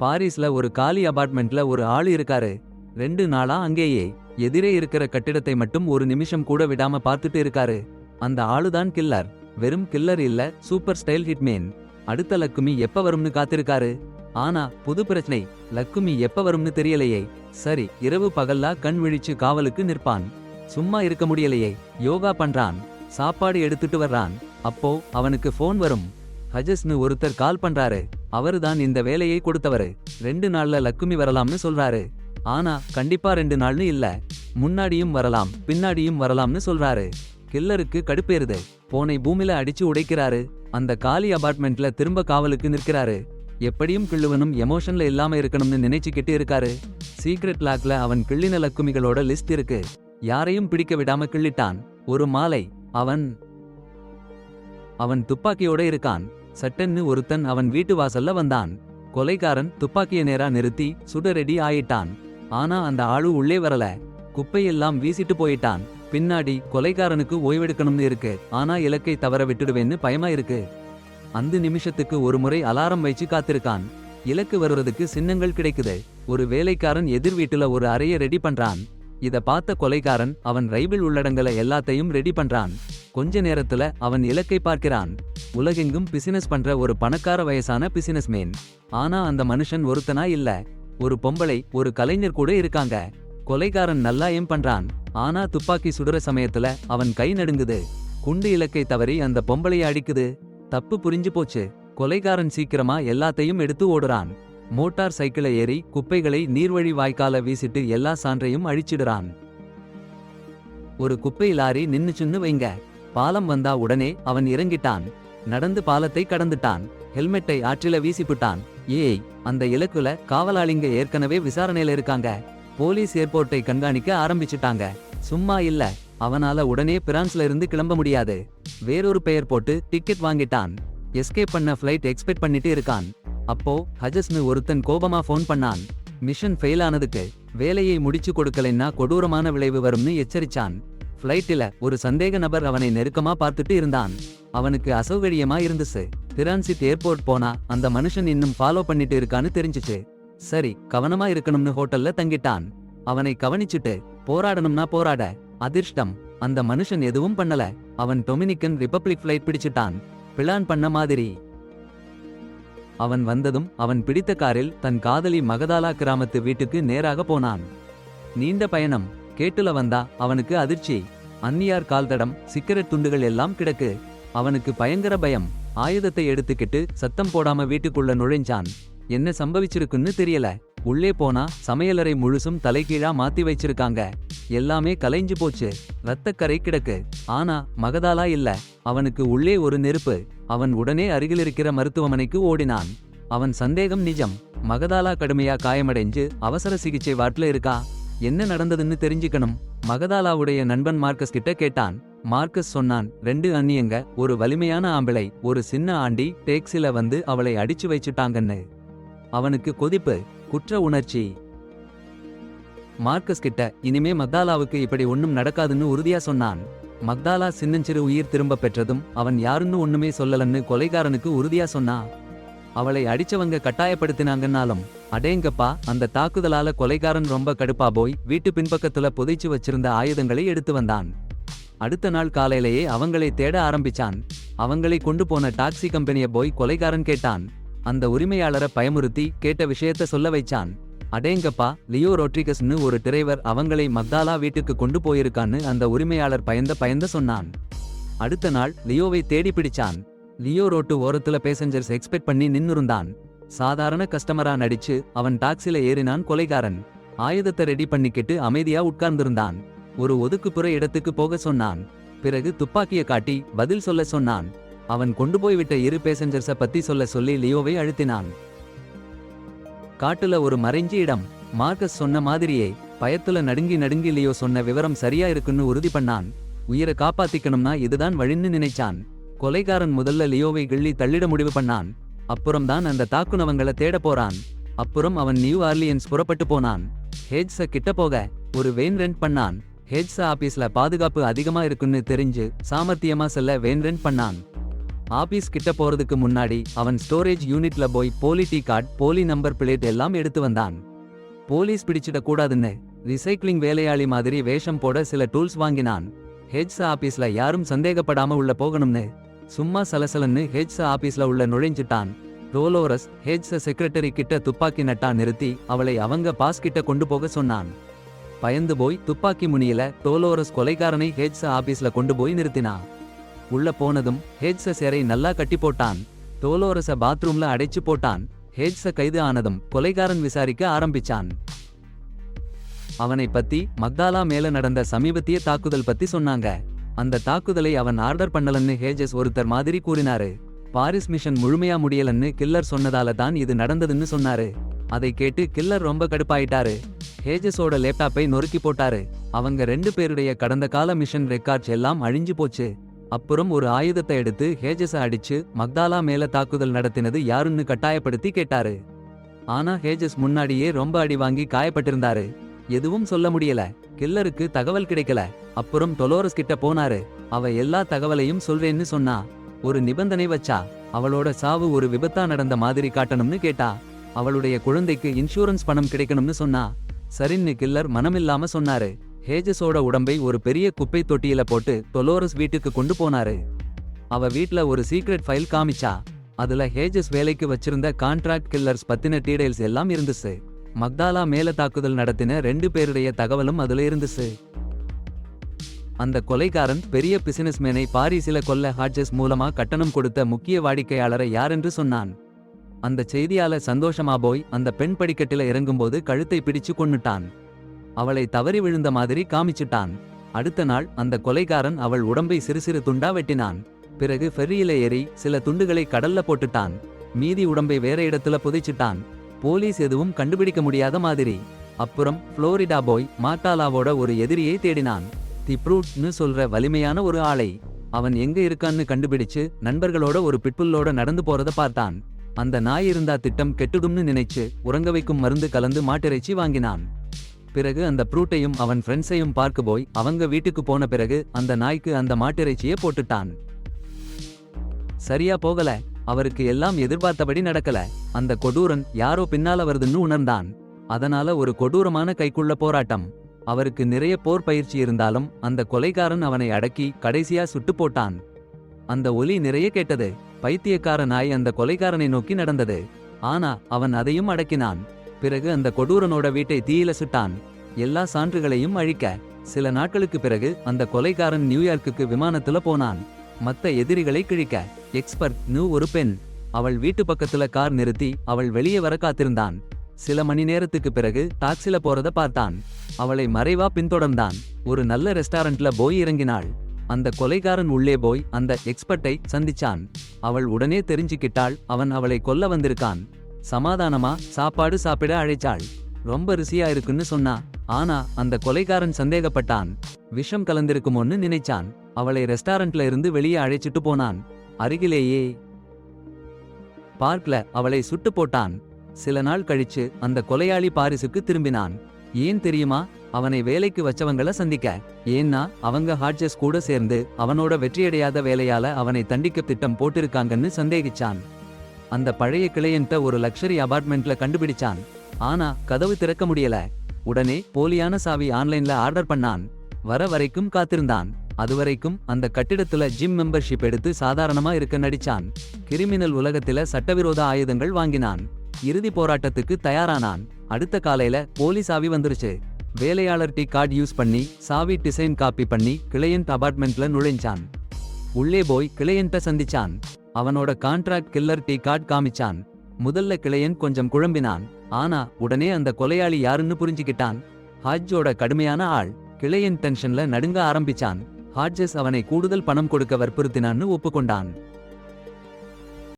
பாரிஸ்ல ஒரு காலி அபார்ட்மெண்ட்ல ஒரு ஆளு இருக்காரு. 2 நாளா அங்கேயே எதிரே இருக்கிற கட்டிடத்தை மட்டும் ஒரு நிமிஷம் கூட விடாம பார்த்துட்டு இருக்காரு. அந்த ஆளுதான் கில்லர். வெறும் கில்லர் இல்ல, சூப்பர் ஸ்டைல் ஹிட்மேன். அடுத்த லக்குமி எப்ப வரும்னு காத்திருக்காரு. ஆனா புது பிரச்சனை, லக்குமி எப்ப வரும்னு தெரியலையே. சரி, இரவு பகல்லா கண் விழிச்சு காவலுக்கு நிற்பான். சும்மா இருக்க முடியலையே, யோகா பண்றான், சாப்பாடு எடுத்துட்டு வர்றான். அப்போ அவனுக்கு போன் வரும். ஹஜஸ்னு ஒருத்தர் கால் பண்றாரு. அவருதான் இந்த வேலையை கொடுத்தவரு. 2 நாள்ல லக்குமி வரலாம்னு சொல்றாரு. ஆனா கண்டிப்பா 2 நாள்னு இல்ல, முன்னாடியும் வரலாம் பின்னாடியும் வரலாம்னு சொல்றாரு. கில்லருக்கு கடுப்பேறுது. போனை பூமியில அடிச்சு உடைக்கிறாரு. அந்த காலி அபார்ட்மெண்ட்ல திரும்ப காவலுக்கு நிற்கிறாரு. எப்படியும் கிள்ளுவனும் எமோஷன்ல இல்லாம இருக்கணும்னு நினைச்சுக்கிட்டு இருக்காரு. சீக்ரெட் லாக்ல அவன் கிள்ளின லக்குமிகளோட லிஸ்ட் இருக்கு. யாரையும் பிடிக்க விடாம கிள்ளிட்டான். ஒரு மாலை அவன் துப்பாக்கியோட இருக்கான். சட்டன்னு ஒருத்தன் அவன் வீட்டு வாசல்ல வந்தான். கொலைகாரன் துப்பாக்கிய நேரா நிறுத்தி சுட ரெடி ஆயிட்டான். ஆனா அந்த ஆளு உள்ளே வரல. குப்பையெல்லாம் வீசிட்டு போயிட்டான். பின்னாடி கொலைகாரனுக்கு ஓய்வெடுக்கணும்னு இருக்கு, ஆனா இலக்கை தவற விட்டுடுவேன்னு பயமா இருக்கு. அந்த நிமிஷத்துக்கு ஒரு முறை அலாரம் வச்சு காத்திருக்கான். இலக்கு வருவதுக்கு சின்னங்கள் கிடைக்குது. ஒரு வேலைக்காரன் எதிர் வீட்டுல ஒரு அறைய ரெடி பண்றான். இத பார்த்த கொலைகாரன் அவன் ரைபிள் உள்ளடங்கல எல்லாத்தையும் ரெடி பண்றான். கொஞ்ச நேரத்துல அவன் இலக்கை பார்க்கிறான். உலகெங்கும் பிசினஸ் பண்ற ஒரு பணக்கார வயசான பிசினஸ்மேன். ஆனா அந்த மனுஷன் ஒருத்தனா இல்ல, ஒரு பொம்பளை, ஒரு கலைஞர் கூட இருக்காங்க. கொலைகாரன் நல்லா ஏம் பண்றான். ஆனா துப்பாக்கி சுடுற சமயத்துல அவன் கை நடுங்குது. குண்டு இலக்கை தவறி அந்த பொம்பளைய அடிக்குது. தப்பு புரிஞ்சு போச்சு. கொலைகாரன் சீக்கிரமா எல்லாத்தையும் எடுத்து ஓடுறான். மோட்டார் சைக்கிளை ஏறி குப்பைகளை நீர்வழி வாய்க்கால வீசிட்டு எல்லா சான்றையும் அழிச்சிடுறான். ஒரு குப்பை லாரி நின்னுச்சுன்னு வைங்க. பாலம் வந்தா உடனே அவன் இறங்கிட்டான். நடந்து பாலத்தை கடந்துட்டான். ஹெல்மெட்டை ஆற்றில வீசிப்புட்டான். ஏய், அந்த இலக்குல காவலாளிங்க ஏற்கனவே விசாரணையில இருக்காங்க. போலீஸ் ஏர்போர்ட்டை கண்காணிக்க ஆரம்பிச்சுட்டாங்க. சும்மா இல்ல, அவனால உடனே பிரான்ஸ்ல இருந்து கிளம்ப முடியாது. வேறொரு பெயர் போட்டு டிக்கெட் வாங்கிட்டான். எஸ்கேப் பண்ண ஃபிளைட் எக்ஸ்பெக்ட் பண்ணிட்டு இருக்கான். அப்போ ஹஜஸ்னு ஒருத்தன் கோபமா போன் பண்ணான். மிஷன் ஃபெயில் ஆனதுக்கு, வேலையை முடிச்சு கொடுக்கலைன்னா கொடூரமான விளைவு வரும்னு எச்சரிச்சான். ஃபிளைட்டில ஒரு சந்தேக நபர் அவனை நெருக்கமா பார்த்துட்டு இருந்தான். அவனுக்கு அசௌகரியமா இருந்துச்சு. டிரான்சிட் ஏர்போர்ட் போனா அந்த மனுஷன் இன்னும் ஃபாலோ பண்ணிட்டு இருக்கான்னு தெரிஞ்சுச்சு. சரி, கவனமா இருக்கணும்னு ஹோட்டல்ல தங்கிட்டான். அவனை கவனிச்சுட்டு போராடணும்னா போராட. அதிர்ஷ்டம், அந்த மனுஷன் எதுவும் பண்ணல. அவன் டொமினிக்கன் ரிப்பப்ளிக் ஃபிளைட் பிடிச்சிட்டான், பிளான் பண்ண மாதிரி. அவன் வந்ததும் அவன் பிடித்த காரில் தன் காதலி மகதாலா கிராமத்து வீட்டுக்கு நேராக போனான். நீண்ட பயணம். கேட்டுல வந்தா அவனுக்கு அதிர்ச்சி. அந்நியார் கால்தடம், சிகரெட் துண்டுகள் எல்லாம் கிடக்கு. அவனுக்கு பயங்கர பயம். ஆயுதத்தை எடுத்துக்கிட்டு சத்தம் போடாம வீட்டுக்குள்ள நுழைஞ்சான். என்ன சம்பவிச்சிருக்குன்னு தெரியல. உள்ளே போனா சமையலறை முழுசும் தலைகீழா மாத்தி வச்சிருக்காங்க. எல்லாமே கலைஞ்சு போச்சு. இரத்தக்கரை கிடக்கு. ஆனா மகதாலா இல்ல. அவனுக்கு உள்ளே ஒரு நெருப்பு. அவன் உடனே அருகிலிருக்கிற மருத்துவமனைக்கு ஓடினான். அவன் சந்தேகம் நிஜம். மகதாலா கடுமையா காயமடைஞ்சு அவசர சிகிச்சை வார்ட்ல இருக்கா. என்ன நடந்ததுன்னு தெரிஞ்சுக்கணும். மகதாலாவுடைய நண்பன் மார்க்கஸ் கிட்ட கேட்டான். மார்க்கஸ் சொன்னான், 2 அண்ணியங்க, ஒரு வலிமையான ஆம்பிளை, ஒரு சின்ன ஆண்டி டேக்ஸில வந்து அவளை அடிச்சு வச்சுட்டாங்கன்னு. அவனுக்கு கொதிப்பு, குற்ற உணர்ச்சி. மார்க்கஸ் கிட்ட இனிமே மக்தாலாவுக்கு இப்படி ஒண்ணும் நடக்காதுன்னு உறுதியா சொன்னான். மக்தாலா சின்னஞ்சிறு உயிர் திரும்ப பெற்றதும் அவன் யாருன்னு ஒண்ணுமே சொல்லலன்னு கொலைகாரனுக்கு உறுதியா சொன்னா. அவளை அடிச்சவங்க கட்டாயப்படுத்தினாங்கன்னாலும். அடேங்கப்பா, அந்த தாக்குதலால கொலைகாரன் ரொம்ப கடுப்பா போய் வீட்டு பின்பக்கத்துல புதைச்சு வச்சிருந்த ஆயுதங்களை எடுத்து வந்தான். அடுத்த நாள் காலையிலேயே அவங்களை தேட ஆரம்பிச்சான். அவங்களை கொண்டு போன டாக்ஸி கம்பெனிய போய் கொலைகாரன் கேட்டான். அந்த உரிமையாளரை பயமுறுத்தி கேட்ட விஷயத்த சொல்ல வைச்சான். அடேங்கப்பா, லியோ ரோட்ரிகஸ்னு ஒரு டிரைவர் அவங்களை மக்தாலா வீட்டுக்கு கொண்டு போயிருக்கான்னு அந்த உரிமையாளர் பயந்த சொன்னான். அடுத்த நாள் லியோவை தேடி பிடிச்சான். லியோ ரோட்டு ஓரத்துல பேசஞ்சர்ஸ் எக்ஸ்பெக்ட் பண்ணி நின்னுருந்தான். சாதாரண கஸ்டமரா நடிச்சு அவன் டாக்ஸில ஏறினான் கொலைகாரன். ஆயுதத்தை ரெடி பண்ணிக்கிட்டு அமைதியா உட்கார்ந்திருந்தான். ஒரு ஒதுக்குப்புற இடத்துக்கு போக சொன்னான். பிறகு துப்பாக்கிய காட்டி பதில் சொல்ல சொன்னான். அவன் கொண்டு போய்விட்ட 2 பேசஞ்சர்ஸ பத்தி சொல்ல சொல்லி லியோவை அழுத்தினான். காட்டுல ஒரு மறைஞ்ச இடம். மார்க்கஸ் சொன்ன மாதிரியே பயத்துல நடுங்கி லியோ சொன்ன விவரம் சரியா இருக்குன்னு உறுதி பண்ணான். உயிரை காப்பாத்திக்கணும்னா இதுதான் வழின்னு நினைச்சான். கொலைகாரன் முதல்ல லியோவை கிள்ளி தள்ளிட முடிவு பண்ணான். அப்புறம்தான் அந்த தாக்குனவங்கள தேட போறான். அப்புறம் அவன் நியூ ஆர்லியன்ஸ் புறப்பட்டு போனான். ஹேஜ்ஸ கிட்ட போக ஒரு வேன் ரெண்ட் பண்ணான். ஹேஜ்ஸ ஆபீஸ்ல பாதுகாப்பு அதிகமா இருக்குன்னு தெரிஞ்சு சாமர்த்தியமா செல்ல வேன் ரெண்ட் பண்ணான். ஆபீஸ் கிட்ட போறதுக்கு முன்னாடி அவன் ஸ்டோரேஜ் யூனிட்ல போய் போலி டீ கார்டு, போலி நம்பர் பிளேட் எல்லாம் எடுத்து வந்தான். போலீஸ் பிடிச்சிட கூடாதுன்னு ரிசைக்ளிங் வேலையாளி மாதிரி வேஷம் போட சில டூல்ஸ் வாங்கினான். ஹெட்ஸ் ஆபீஸ்ல யாரும் சந்தேகப்படாம உள்ள போகணும்னு சும்மா சலசலன்னு ஹெட்ஸ் ஆபீஸ்ல உள்ள நுழைஞ்சிட்டான். டோலோரஸ் ஹெட்ஸ் செக்ரட்டரி கிட்ட துப்பாக்கி நட்டா நிறுத்தி அவளை அவங்க பாஸ் கிட்ட கொண்டு போக சொன்னான். பயந்து போய் துப்பாக்கி முனியில டோலோரஸ் கொலைகாரனை ஹெட்ஸ் ஆபீஸ்ல கொண்டு போய் நிறுத்தினா. உள்ள போனதும் ஹெட்ஸ் சேரை நல்லா கட்டி போட்டான். டோலோரஸ பாத்ரூம்ல அடைச்சு போட்டான். ஹெட்ஸ் கைது ஆனதும் கொலைகாரன் விசாரிக்க ஆரம்பிச்சான். அவனை பத்தி மக்தாலா மேல நடந்த சமீபத்திய தாக்குதல் பத்தி சொன்னாங்க. அந்த தாக்குதலை அவன் ஆர்டர் பண்ணலன்னு ஹேஜஸ் ஒருத்தர் மாதிரி கூறினாரு. பாரிஸ் மிஷன் முழுமையா முடியலன்னு கில்லர் சொன்னதால தான் இது நடந்ததுன்னு சொன்னாரு. அதை கேட்டு கில்லர் ரொம்ப கடுப்பாயிட்டாரு. ஹேஜஸோட லேப்டாப்பை நொறுக்கி போட்டாரு. அவங்க 2 பேருடைய கடந்த கால மிஷன் ரெக்கார்ட்ஸ் எல்லாம் அழிஞ்சு போச்சு. அப்புறம் ஒரு ஆயுதத்தை எடுத்து ஹேஜஸ அடிச்சு மக்தாலா மேல தாக்குதல் நடத்தினது யாருன்னு கட்டாயப்படுத்தி கேட்டாரு. ஆனா ஹேஜஸ் முன்னாடியே ரொம்ப அடி வாங்கி காயப்பட்டிருந்தாரு. எதுவும் சொல்ல முடியல. கில்லருக்கு தகவல் கிடைக்கல. அப்புறம் டொலோரஸ் கிட்ட போனாரு. அவ எல்லா தகவலையும் சொல்றேன்னு சொன்னா. ஒரு நிபந்தனை வச்சா. அவளோட சாவு ஒரு விபத்தா நடந்த மாதிரி காட்டணும்னு கேட்டா. அவளுடைய குழந்தைக்கு இன்சூரன்ஸ் பணம் கிடைக்கணும்னு சொன்னா. சரின்னு கில்லர் மனமில்லாம சொன்னாரு. ஹேஜஸோட உடம்பை ஒரு பெரிய குப்பை தொட்டியில போட்டு டொலோரஸ் வீட்டுக்கு கொண்டு போனாரு. அவ வீட்ல ஒரு சீக்ரெட் ஃபைல் காமிச்சா. அதுல ஹேஜஸ் வேலைக்கு வச்சிருந்த கான்ட்ராக்ட் கில்லர்ஸ் பத்தின டீடைல்ஸ் எல்லாம் இருந்துச்சு. மக்தாலா மேல தாக்குதல் நடத்தின 2 பேருடைய தகவலும் அதுல இருந்துச்சு. அந்த கொலைகாரன் பெரிய பிசினஸ்மேனை பாரிஸில கொல்ல ஹாட்ஜஸ் மூலமா கட்டணம் கொடுத்த முக்கிய வாடிக்கையாளரை யாரென்று சொன்னான். அந்த செய்தியால சந்தோஷமா போய் அந்த பெண் படிக்கட்டில இறங்கும்போது கழுத்தை பிடிச்சு கொன்னுட்டான். அவளை தவறி விழுந்த மாதிரி காமிச்சிட்டான். அடுத்த நாள் அந்த கொலைகாரன் அவள் உடம்பை சிறு சிறு துண்டா வெட்டினான். பிறகு ஃபெர்ரியில ஏறி சில துண்டுகளை கடல்ல போட்டுட்டான். மீதி உடம்பை வேற இடத்துல புதைச்சிட்டான். போலீஸ் எதுவும் கண்டுபிடிக்க முடியாத மாதிரி. அப்புறம் புளோரிடா போய் மாட்டாலாவோட ஒரு எதிரியை தேடினான். தி ப்ரூட்னு சொல்ற வலிமையான ஒரு ஆளை. அவன் எங்க இருக்கான்னு கண்டுபிடிச்சு நண்பர்களோட ஒரு பிட்புல்லோட நடந்து போறத பார்த்தான். அந்த நாய் இருந்தா திட்டம் கெட்டுடும்னு நினைச்சு உறங்க வைக்கும் மருந்து கலந்து மாட்டிறைச்சி வாங்கினான். பிறகு அந்த ப்ரூட்டையும் அவன் ஃப்ரெண்ட்ஸையும் பார்க்க போய் அவங்க வீட்டுக்கு போன பிறகு அந்த நாய்க்கு அந்த மாட்டிறைச்சியை போட்டுட்டான். சரியா போகல. அவருக்கு எல்லாம் எதிர்பார்த்தபடி நடக்கல. அந்த கொடூரன் யாரோ பின்னால வருதுன்னு உணர்ந்தான். அதனால ஒரு கொடூரமான கைக்குள்ள போராட்டம். அவருக்கு நிறைய போர் பயிற்சி இருந்தாலும் அந்த கொலைகாரன் அவனை அடக்கி கடைசியா சுட்டு போட்டான். அந்த ஒலி நிறைய கேட்டது. பைத்தியக்கார நாய் அந்த கொலைகாரனை நோக்கி நடந்தது. ஆனா அவன் அதையும் அடக்கினான். பிறகு அந்த கொடூரனோட வீட்டை தீயில சுட்டான். எல்லா சான்றுகளையும் அழிக்க. சில நாட்களுக்கு பிறகு அந்த கொலைகாரன் நியூயார்க்குக்கு விமானத்துல போனான். மத்த எதிரிகளை கிழிக்க. எக்ஸ்பர்ட்னு ஒரு பெண். அவள் வீட்டு பக்கத்துல கார் நிறுத்தி அவள் வெளியே வர காத்திருந்தான். சில மணி நேரத்துக்கு பிறகு டாக்ஸில போறத பார்த்தான். அவளை மறைவா பின்தொடர்ந்தான். ஒரு நல்ல ரெஸ்டாரண்ட்ல போய் இறங்கினாள். அந்த கொலைகாரன் உள்ளே போய் அந்த எக்ஸ்பர்ட்டை சந்திச்சான். அவள் உடனே தெரிஞ்சுக்கிட்டாள் அவன் அவளை கொல்ல வந்திருக்கான். சமாதானமா சாப்பாடு சாப்பிட அழைச்சாள். ரொம்ப ருசியா இருக்குன்னு சொன்னா. ஆனா அந்த கொலைகாரன் சந்தேகப்பட்டான். விஷம் கலந்திருக்குமோன்னு நினைச்சான். அவளை ரெஸ்டாரண்ட்ல இருந்து வெளியே அழைச்சிட்டு போனான். அருகிலேயே பார்க்ல அவளை சுட்டு போட்டான். சில நாள் கழிச்சு அந்த கொலையாளி பாரிஸுக்கு திரும்பினான். ஏன் தெரியுமா? அவனை வேலைக்கு வச்சவங்கள சந்திக்க. ஏன்னா அவங்க ஹாட்ஜஸ் கூட சேர்ந்து அவனோட வெற்றியடையாத வேலையால அவனை தண்டிக்க திட்டம் போட்டிருக்காங்கன்னு சந்தேகிச்சான். அந்த பழைய கிளையன்ட்ட ஒரு லக்ஸரி அபார்ட்மெண்ட்ல கண்டுபிடிச்சான். ஆனா கதவு திறக்க முடியல. உடனே போலியான சாவி ஆன்லைன்ல ஆர்டர் பண்ணான். வர வரைக்கும் காத்திருந்தான். அதுவரைக்கும் அந்த கட்டிடத்துல ஜிம் மெம்பர்ஷிப் எடுத்து சாதாரணமா இருக்க நடிச்சான். கிரிமினல் உலகத்தில சட்டவிரோத ஆயுதங்கள் வாங்கினான். இறுதி போராட்டத்துக்கு தயாரானான். அடுத்த காலையில போலி சாவி வந்துருச்சு. வேலையாளர் டீ கார்டு யூஸ் பண்ணி சாவி டிசைன் காப்பி பண்ணி கிளையன்ட் அபார்ட்மெண்ட்ல நுழைஞ்சான். உள்ளே போய் கிளையன்ட்ட சந்திச்சான். அவனோட கான்ட்ராக்ட் கில்லர் டீ கார்டு காமிச்சான். முதல்ல கிளையன்ட் கொஞ்சம் குழம்பினான். ஆனா உடனே அந்த கொலையாளி யாருன்னு புரிஞ்சுக்கிட்டான். ஹாட்ஜோட கடுமையான ஆள். கிளையன்ட் டென்ஷன்ல நடுங்க ஆரம்பிச்சான். ஹாட்ஜஸ் அவனை கூடுதல் பணம் கொடுக்க வற்புறுத்தினான்னு ஒப்புக்கொண்டான்.